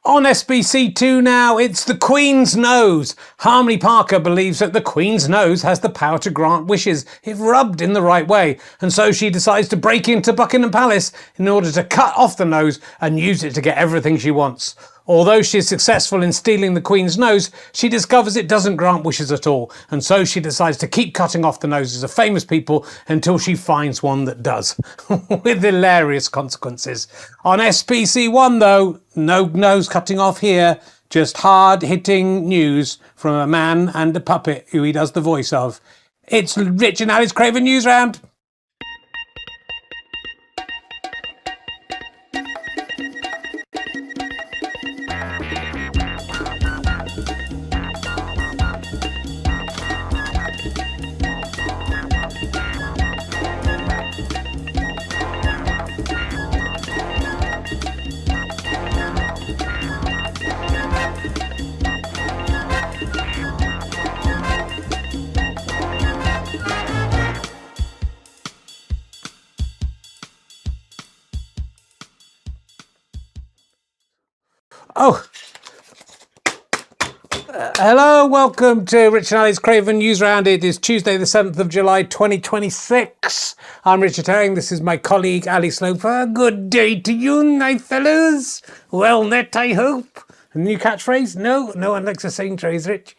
On SBC2 now, it's the Queen's nose. Harmony Parker believes that the Queen's nose has the power to grant wishes if rubbed in the right way, and so she decides to break into Buckingham Palace in order to cut off the nose and use it to get everything she wants. Although she is successful in stealing the Queen's nose, she discovers it doesn't grant wishes at all, and so she decides to keep cutting off the noses of famous people until she finds one that does, with hilarious consequences. On SPC1 though, no nose cutting off here, just hard-hitting news from a man and a puppet who he does the voice of. It's Rich and Ali's Craven Newsround. Hello, welcome to Rich and Ali's Craven Newsround. It is Tuesday the 7th of July 2026. I'm Richard Herring, this is my colleague Ali Sloper. Good day to you, nice fellows. Well net, I hope. A new catchphrase? No one likes a saying phrase, Rich.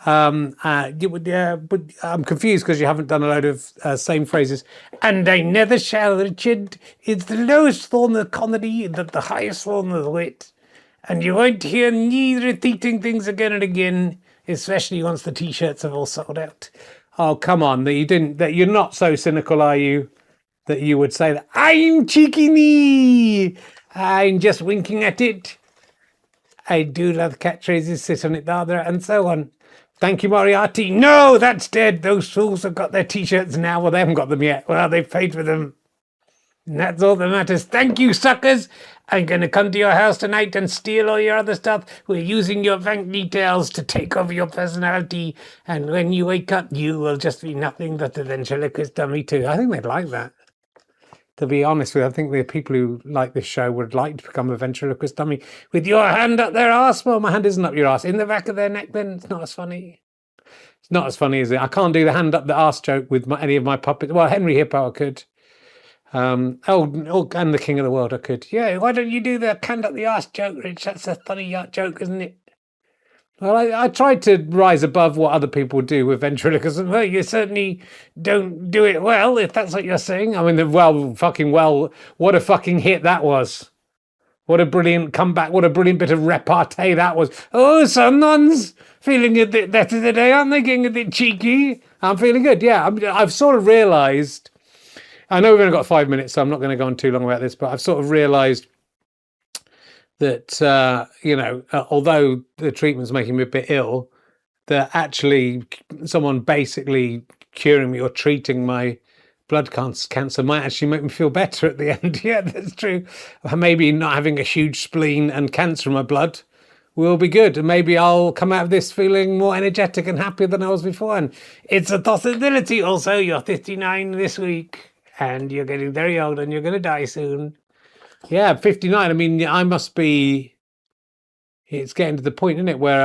But I'm confused because you haven't done a load of same phrases. And I never shall, Richard. It's the lowest form of comedy and the highest form of wit. And you won't hear me repeating things again and again, especially once the t-shirts have all sold out. Oh, come on, that you're not so cynical, are you? That you would say that I'm cheeky me. I'm just winking at it. I do love catchphrases, sit on it, rather, and so on. Thank you, Moriarty. No, that's dead. Those fools have got their t-shirts now. Well, they haven't got them yet. Well, they've paid for them. And that's all that matters. Thank you, suckers. I'm going to come to your house tonight and steal all your other stuff. We're using your bank details to take over your personality. And when you wake up, you will just be nothing but a ventriloquist dummy too. I think they'd like that. To be honest with you, I think the people who like this show would like to become a ventriloquist dummy with your hand up their arse. Well, my hand isn't up your arse. In the back of their neck, then it's not as funny. It's not as funny, is it? I can't do the hand up the arse joke with any of my puppets. Well, Henry Hippo I could. And the King of the World I could. Yeah, why don't you do the hand up the arse joke, Rich? That's a funny joke, isn't it? Well, I tried to rise above what other people do with ventriloquism. Well, you certainly don't do it well, if that's what you're saying. I mean, what a fucking hit that was. What a brilliant comeback. What a brilliant bit of repartee that was. Oh, someone's feeling a bit better today, aren't they? Getting a bit cheeky. I'm feeling good, yeah. I've sort of realised... I know we've only got 5 minutes, so I'm not going to go on too long about this, but I've sort of realised that, although the treatment's making me a bit ill, that actually someone basically curing me or treating my blood cancer might actually make me feel better at the end. Yeah, that's true. Maybe not having a huge spleen and cancer in my blood will be good. And maybe I'll come out of this feeling more energetic and happier than I was before. And it's a possibility also. You're 59 this week. And you're getting very old and you're going to die soon. Yeah, 59. I mean, I must be... It's getting to the point, isn't it, where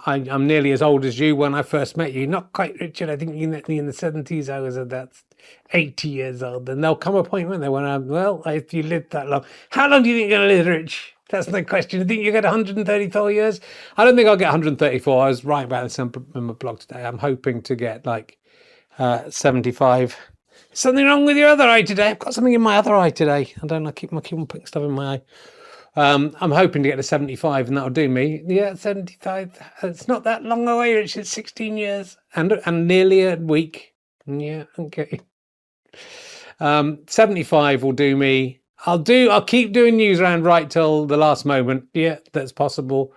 I'm nearly as old as you when I first met you. Not quite, Richard. I think you met me in the 70s. I was about 80 years old. And there'll come a point, won't there, when if you live that long. How long do you think you're going to live, Rich? That's the question. I think you get 134 years? I don't think I'll get 134. I was writing about this on my blog today. I'm hoping to get 75. Something wrong with your other eye today? I've got something in my other eye today. I don't know. I keep on putting stuff in my eye. I'm hoping to get to 75 and that'll do me. Yeah, 75. It's not that long away, Rich. It's 16 years and nearly a week. Yeah, okay. 75 will do me. I'll keep doing Newsround right till the last moment. Yeah, that's possible.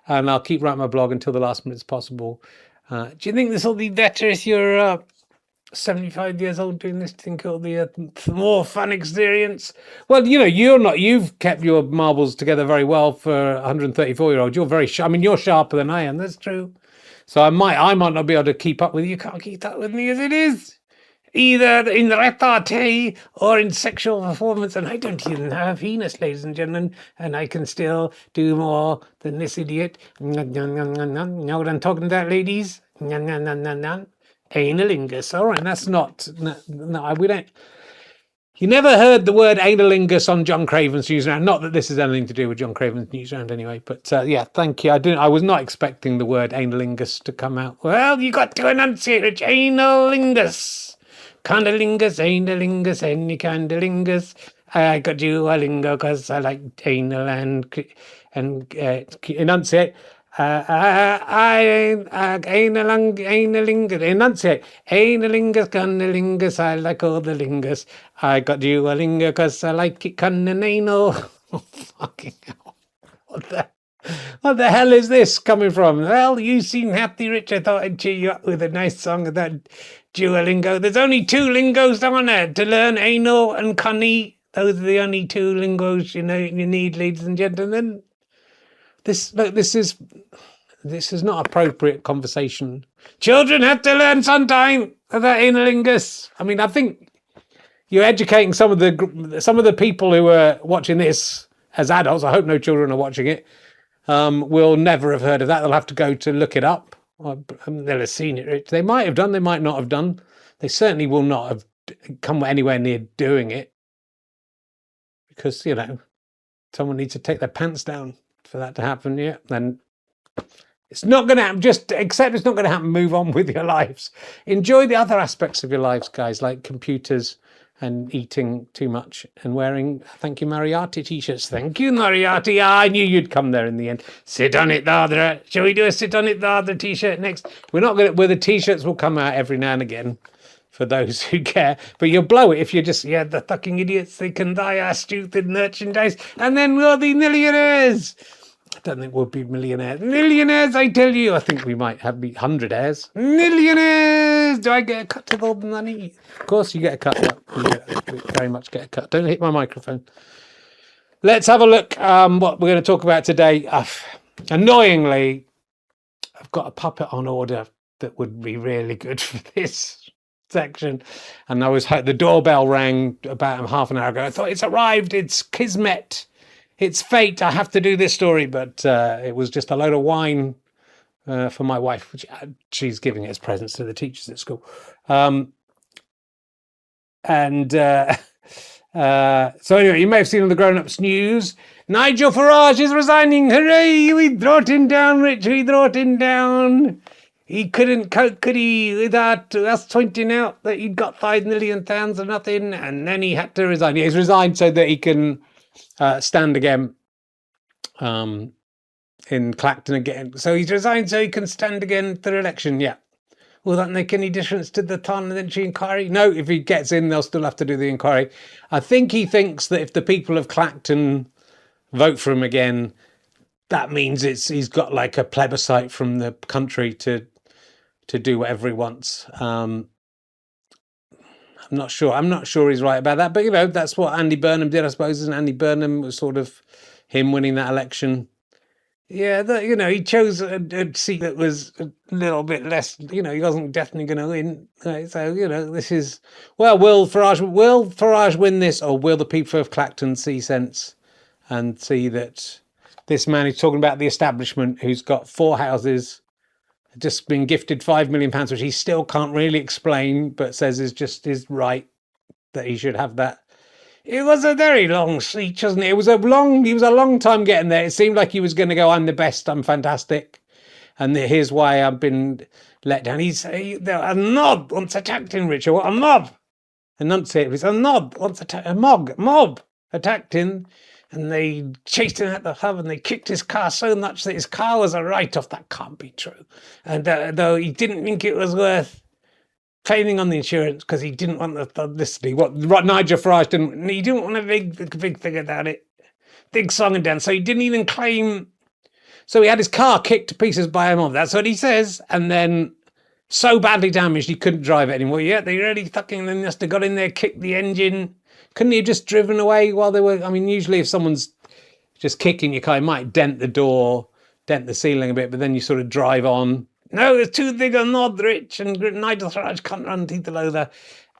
And I'll keep writing my blog until the last minute is possible. Do you think this will be better if you're 75 years old doing this? Think it'll be a more fun experience? Well, you've kept your marbles together very well for a 134-year-old. You're very sharp. I mean, you're sharper than I am. That's true. So I might not be able to keep up with you. You can't keep up with me as it is. either in repartee or in sexual performance, and I don't even have a penis, ladies and gentlemen, and I can still do more than this idiot. Know what I'm talking about, ladies? Analingus. All right, that's not. No, we don't. You never heard the word analingus on John Craven's Newsround. Not that this is anything to do with John Craven's Newsround anyway, but yeah, thank you. I was not expecting the word analingus to come out. Well, you got to enunciate it. Analingus. Condolingus, analingus, any condolingus. I got you a lingo because I like anal and enunciate. Analingus, enunciate. Analingus, condolingus, I like all the lingus. I got you a lingo because I like it conanal. Oh, fucking hell. What the hell is this coming from? Well, you seem happy, Rich. I thought I'd cheer you up with a nice song of that Duolingo. There's only 2 lingos on there to learn anal and conny. Those are the only 2 lingos you need, ladies and gentlemen. This is not appropriate conversation. Children have to learn sometime about analingus. I mean, I think you're educating some of the people who are watching this as adults. I hope no children are watching it. Will never have heard of that. They'll have to go to look it up. They'll have seen it. They might have done. They might not have done. They certainly will not have come anywhere near doing it, because someone needs to take their pants down for that to happen. Yeah, then it's not going to happen. Just accept it's not going to happen. Move on with your lives. Enjoy the other aspects of your lives, guys, like computers and eating too much and wearing thank you Moriarty t-shirts. Thank you Moriarty. I knew you'd come there in the end. Sit on it, Dardra. Shall we do a sit on it, Dardra t-shirt next? We're not going to, where the t-shirts will come out every now and again for those who care, but you'll blow it if you're just, the fucking idiots, they can buy our stupid merchandise and then we'll be millionaires. I don't think we'll be millionaires. Millionaires, I tell you. I think we might have 100 heirs. Millionaires! Do I get a cut of all the money? Of course you get a cut. You very much get a cut. Don't hit my microphone. Let's have a look what we're going to talk about today. Annoyingly, I've got a puppet on order that would be really good for this section. And the doorbell rang about half an hour ago. I thought, it's arrived. It's Kismet. It's fate. I have to do this story, but it was just a load of wine for my wife, which she's giving it as presents to the teachers at school. So anyway, you may have seen on the Grown Ups News, Nigel Farage is resigning. Hooray! We brought him down, Rich. We brought him down. He couldn't cope, could he, without us pointing out that he'd got £5 million or nothing, and then he had to resign. He's resigned so that he can stand again in Clacton again. So he's resigned so he can stand again for election. Yeah. Will that make any difference to the parliamentary inquiry? No, if he gets in, they'll still have to do the inquiry. I think he thinks that if the people of Clacton vote for him again, that means he's got like a plebiscite from the country to do whatever he wants. I'm not sure he's right about that, but that's what Andy Burnham did, I suppose. And Andy Burnham was sort of him winning that election. Yeah, he chose a seat that was a little bit less. He wasn't definitely going to win. So this is will Farage win this, or will the people of Clacton see sense and see that this man is talking about the establishment, who's got 4 houses, just been gifted £5 million, which he still can't really explain, but says is just his right that he should have that. It was a very long speech, wasn't it? He was a long time getting there. It seemed like he was going to go, I'm the best, I'm fantastic. And here's why I've been let down. A mob once attacked him, Richard. What a mob. Enunciate. It's a mob once attacked, a mob attacked him. And they chased him out the hub and they kicked his car so much that his car was a write-off. That can't be true. And though he didn't think it was worth claiming on the insurance because he didn't want the publicity. What Nigel Farage didn't. He didn't want a big thing about it. Big song and dance. So he didn't even claim. So he had his car kicked to pieces by a mob. That's what he says. And then so badly damaged he couldn't drive it anymore. Yeah, they really fucking must have got in there, kicked the engine. Couldn't he have just driven away while they were? I mean, usually if someone's just kicking your car, you might dent the door, dent the ceiling a bit, but then you sort of drive on. No, it's too big a nod, Rich, and Nigel Farage can't run teeth below there.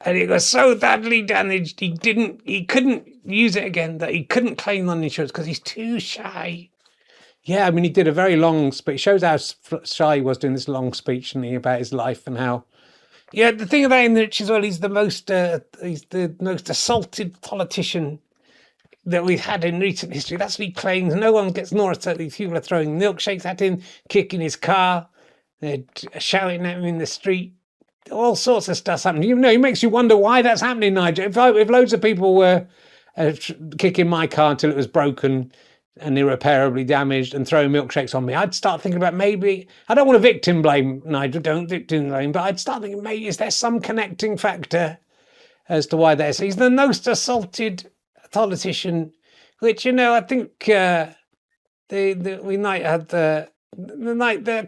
And it was so badly damaged, he couldn't use it again, that he couldn't claim on insurance because he's too shy. Yeah, I mean, he did a very long speech. It shows how shy he was doing this long speech and about his life and how. Yeah, the thing about him, Rich, as well, he's the most assaulted politician that we've had in recent history. That's what he claims. No one gets more assaulted. People are throwing milkshakes at him, kicking his car, they're shouting at him in the street. All sorts of stuff's happening. You know, it makes you wonder why that's happening, Nigel. If loads of people were kicking my car until it was broken and irreparably damaged and throwing milkshakes on me, I'd start thinking about maybe, I don't want to victim blame, Nigel, don't victim blame, but I'd start thinking maybe is there some connecting factor as to why there's. He's the most assaulted politician, which, you know, I think we might have the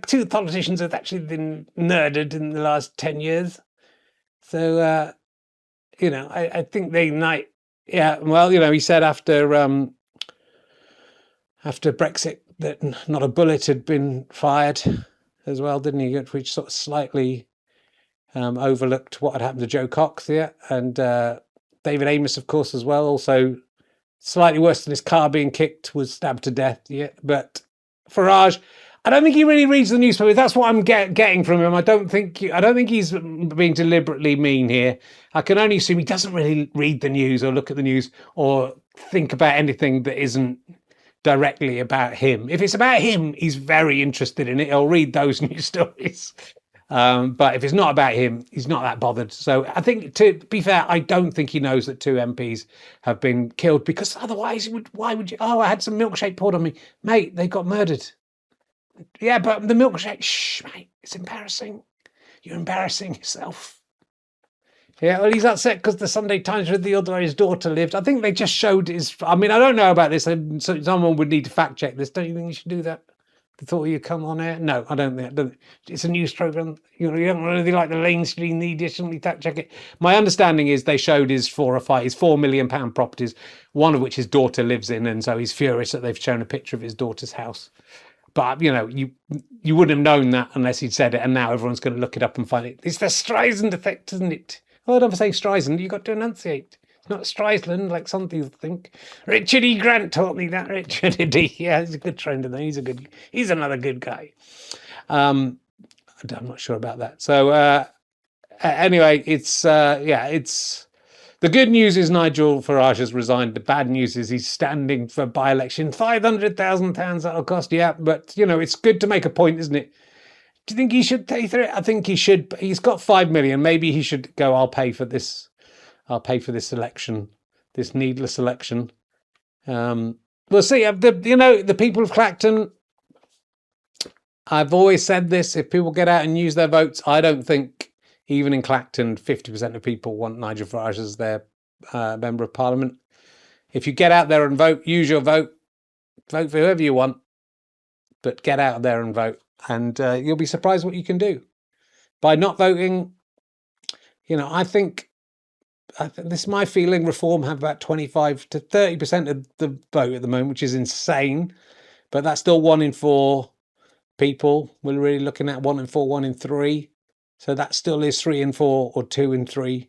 two politicians have actually been murdered in the last 10 years. So, you know, I think they might, yeah, well, you know, he said after Brexit that not a bullet had been fired as well, didn't he? Which sort of slightly overlooked what had happened to Joe Cox, yeah, and David Amos, of course, as well. Also, slightly worse than his car being kicked, was stabbed to death, yeah. But Farage, I don't think he really reads the newspaper. That's what I'm getting from him. I don't think he's being deliberately mean here. I can only assume he doesn't really read the news or look at the news or think about anything that isn't directly about him. If it's about him, he's very interested in it. He'll read those news stories. But if it's not about him, he's not that bothered. So I think, to be fair, I don't think he knows that 2 MPs have been killed, because otherwise, why would you? Oh, I had some milkshake poured on me. Mate, they got murdered. Yeah, but the milkshake, shh, mate, it's embarrassing. You're embarrassing yourself. Yeah, well, he's upset because the Sunday Times revealed where his daughter lived. I think they just showed his. I mean, I don't know about this. So someone would need to fact check this. Don't you think you should do that? Thought you'd come on air? No, I don't think. It's a news program. You don't really like the mainstream media, shouldn't we fact check it? My understanding is they showed his 4 million pound properties, one of which his daughter lives in, and so he's furious that they've shown a picture of his daughter's house. But, you know, you wouldn't have known that unless he'd said it, and now everyone's going to look it up and find it. It's the Streisand effect, isn't it? Oh, don't say Streisand, you've got to enunciate. It's not Streisand, like some people think. Richard E. Grant taught me that, Richard E. Yeah, he's a good friend of mine. He's another good guy. I'm not sure about that. So, anyway, it's the good news is Nigel Farage has resigned. The bad news is he's standing for by-election. £500,000 that'll cost, yeah. But, you know, it's good to make a point, isn't it? Do you think he should pay for it? I think he should. He's got 5 million. Maybe he should go, I'll pay for this election, this needless election. We'll see. The people of Clacton, I've always said this, if people get out and use their votes, I don't think even in Clacton 50% of people want Nigel Farage as their Member of Parliament. If you get out there and vote, use your vote for whoever you want, but get out there and vote, and you'll be surprised what you can do. By not voting, you know, I think this is my feeling, Reform have about 25 to 30% of the vote at the moment, which is insane, but that's still 1 in 4 people. We're really looking at 1 in 4, 1 in 3. So that still is 3 in 4 or 2 in 3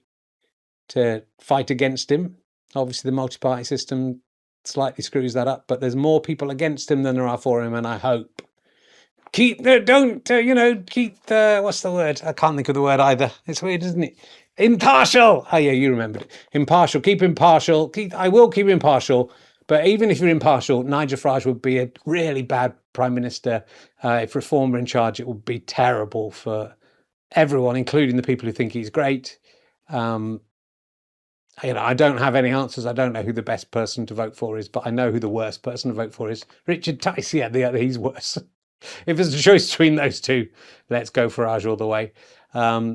to fight against him. Obviously, the multi-party system slightly screws that up, but there's more people against him than there are for him, and I hope. What's the word? I can't think of the word either. It's weird, isn't it? Impartial. Oh, yeah, you remembered it. Impartial. Keep impartial. I will keep impartial. But even if you're impartial, Nigel Farage would be a really bad Prime Minister. If Reform were in charge, it would be terrible for everyone, including the people who think he's great. I don't have any answers. I don't know who the best person to vote for is, but I know who the worst person to vote for is. Richard Tice, yeah, he's worse. If there's a choice between those two, let's go Farage all the way. Yeah,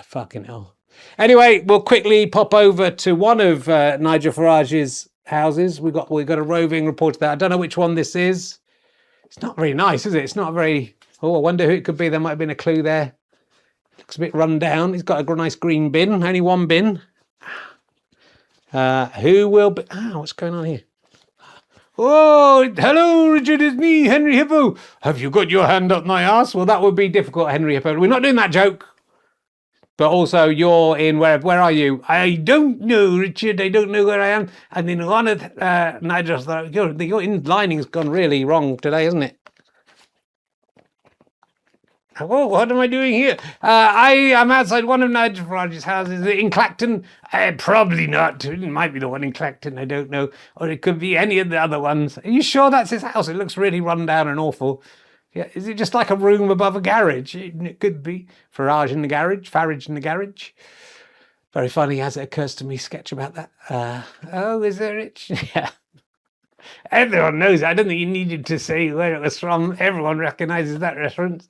fucking hell. Anyway, we'll quickly pop over to one of Nigel Farage's houses. We got a roving reporter there. I don't know which one this is. It's not very nice, is it? It's not very. Oh, I wonder who it could be. There might have been a clue there. Looks a bit run down. He's got a nice green bin. Only 1 bin. Who will be? What's going on here? Oh, hello, Richard, it's me, Henry Hippo. Have you got your hand up my arse? Well, that would be difficult, Henry Hippo. We're not doing that joke. But also, you're in where are you? I don't know, Richard. I don't know where I am. And in one of Nigel's, your lining's gone really wrong today, isn't it? Oh, what am I doing here? I am outside one of Nigel Farage's houses in Clacton. Probably not. It might be the one in Clacton, I don't know. Or it could be any of the other ones. Are you sure that's his house? It looks really run down and awful. Yeah, is it just like a room above a garage? It could be. Farage in the garage. Very funny as it occurs to me, sketch about that. Oh, is there Rich? Yeah. Everyone knows. I don't think you needed to say where it was from. Everyone recognises that reference.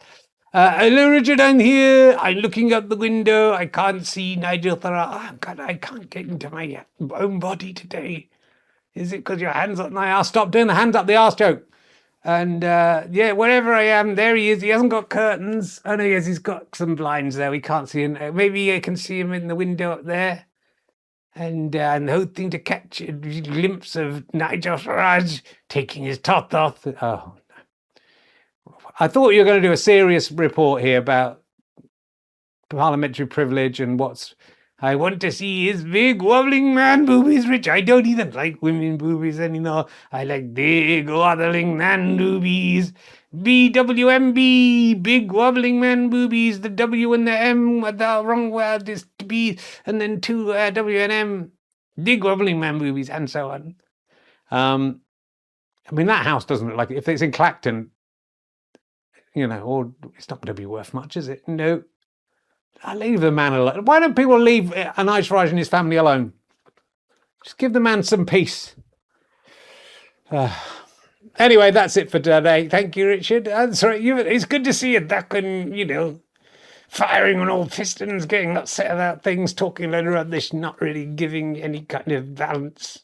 Hello, Richard, I'm here. I'm looking out the window. I can't see Nigel Farage. Oh, God, I can't get into my own body today. Is it because your hands up my arse? Stop doing the hands up the arse joke. And yeah, wherever I am, there he is. He hasn't got curtains. Oh, no, yes, he's got some blinds there. We can't see him. Maybe I can see him in the window up there. And hoping to catch a glimpse of Nigel Farage taking his top off. Oh, I thought you were going to do a serious report here about parliamentary privilege and I want to see his big wobbling man boobies, Rich. I don't even like women boobies anymore. I like big wobbling man boobies. BWMB, big wobbling man boobies. The W and the M, the wrong word is B, and then two W and M. Big wobbling man boobies, and so on. I mean, that house doesn't look like it. If it's in Clacton, or it's not going to be worth much, is it? No. I leave the man alone. Why don't people leave Nigel Farage and his family alone? Just give the man some peace. Anyway, that's it for today. Thank you, Richard. Sorry, it's good to see you ducking, firing on all pistons, getting upset about things, talking a load of rubbish, not really giving any kind of balance.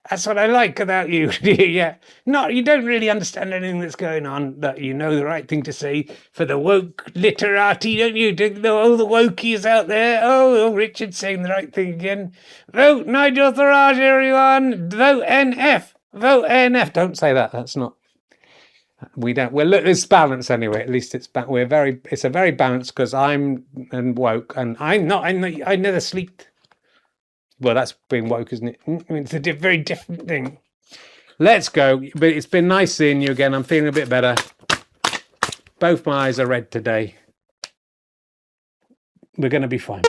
That's what I like about you. Yeah. No, you don't really understand anything that's going on, but you know the right thing to say for the woke literati, don't you? Oh, the wokies out there. Oh, Richard's saying the right thing again. Vote Nigel Farage, everyone. Vote NF. Vote NF. Don't say that. That's not. We don't. Well, look, it's balanced anyway. At least it's It's a very balanced because I'm woke and I'm not. I never sleep. Well, that's being woke, isn't it? It's a very different thing. Let's go. But it's been nice seeing you again. I'm feeling a bit better. Both my eyes are red today. We're going to be fine.